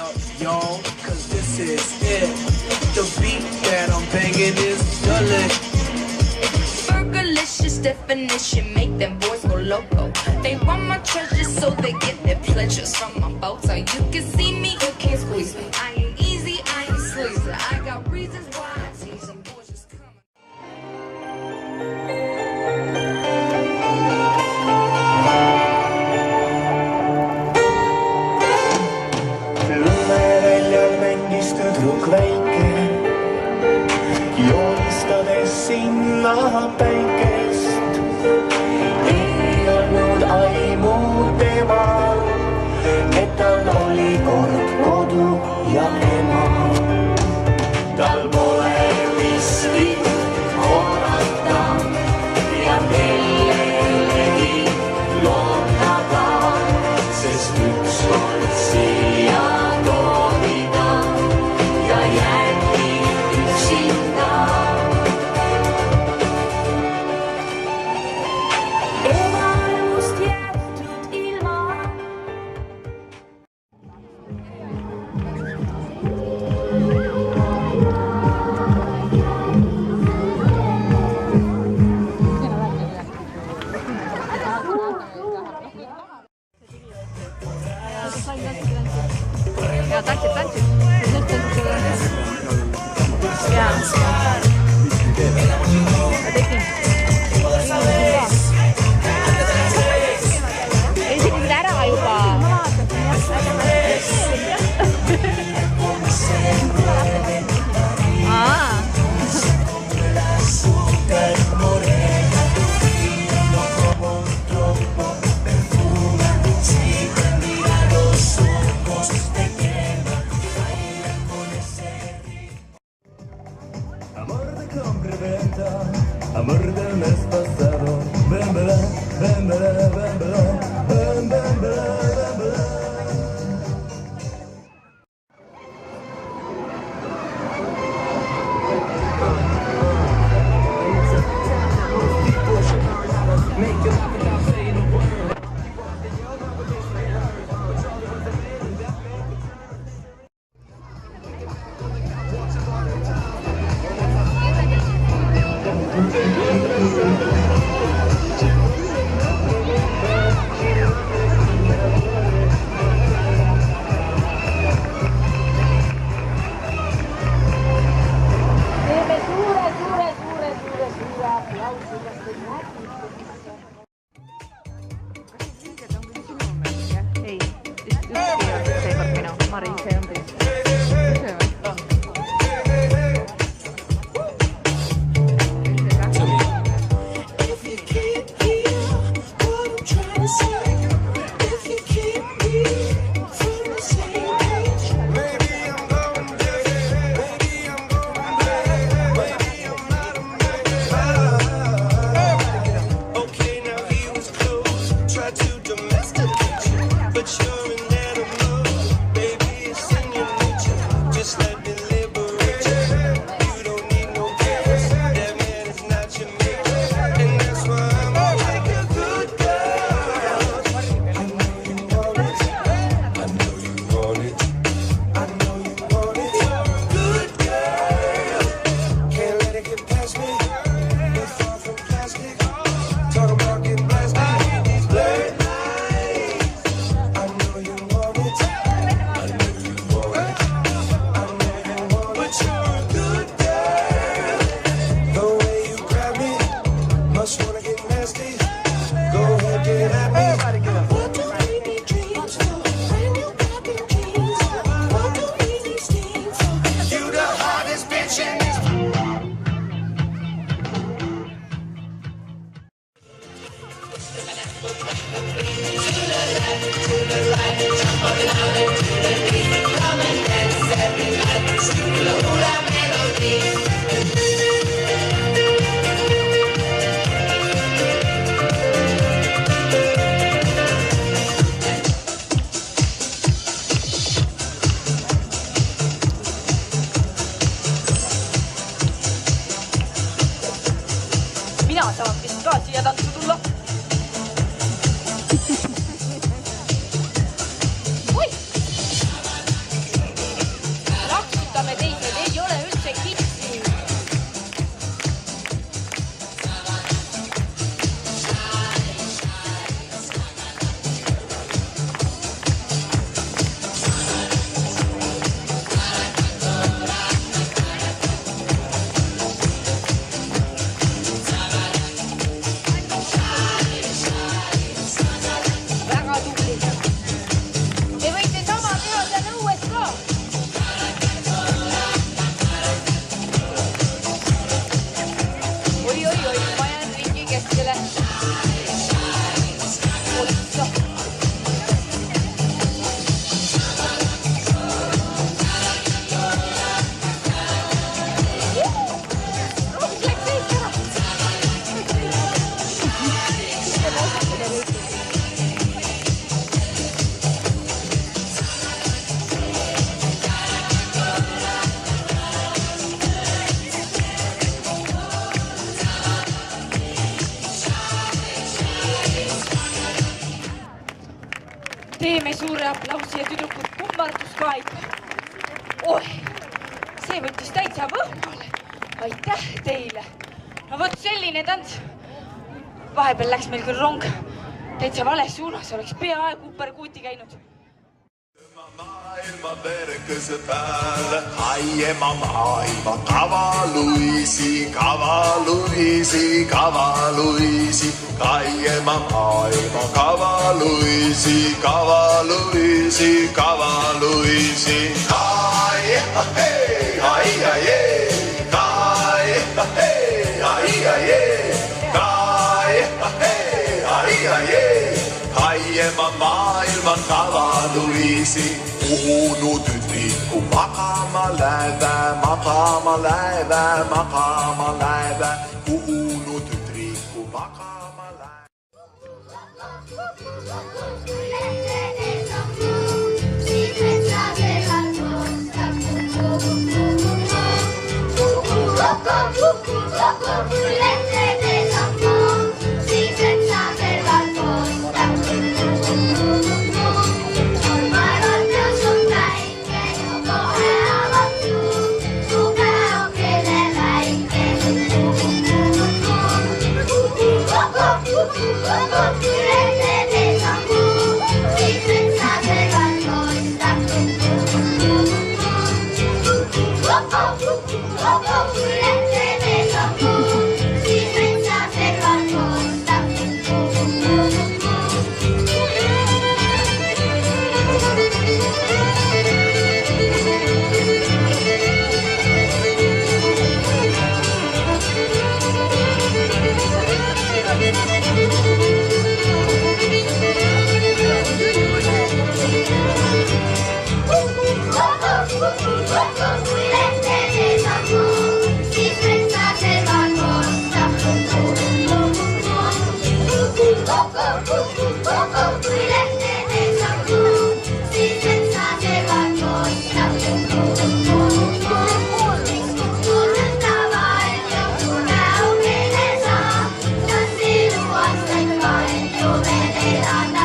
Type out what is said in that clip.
up, y'all, cause this is it. The beat that I'm banging is delicious. Burgerlicious definition, make them boys go loco. They want my treasures so they get their pleasures from my boat. So you can see me, you can't squeeze me. I ain't easy, I ain't sleazy. I got reasons why I tease them boys just come. Lumeväljal mängis tüdruk väike, joonistades sinna päikest. Ei olnud aimu temal, et tal oli kord kodu ja ema. Tal pole miskit korrata ja kellelegi loodada, sest ükskord siia toomida ja jäädi üksinda. Evalust jäetud ilma. Ja, tantsid. Jaa. Ma tegin. Esinesid ära juba. Amor del mes pasado, ven, ven, ven, ven, ven, ven, ven, ven, ven, ven. Ei, ükski on seekord minu. Mari, see on teist. Mina saaksin ka siia tantsu tulla. Oi! teeme suure aplausi ja tüdrukud kummardus ka ikka. Oi, see võttis täitsa võhmale. Aitäh teile. No võt selline tants. Vahepeal läks meil küll rong täitsa vales suunas, oleks peaaegu upperkuuti käinud. Maailma verkuse päälle, aiema maailma kavaluisi, kavaluisi, kavaluisi, aiema maailma kavaluisi, kavaluisi, kavaluisi. Ai, hei, ai, ai, ai, hei, ai, ai, ai, hei, ai, ai, aiema maailman kavaluisi, puhunut tüdriku magama läve, magama läve, magama läve, puhunut tüdriku magama läve. Io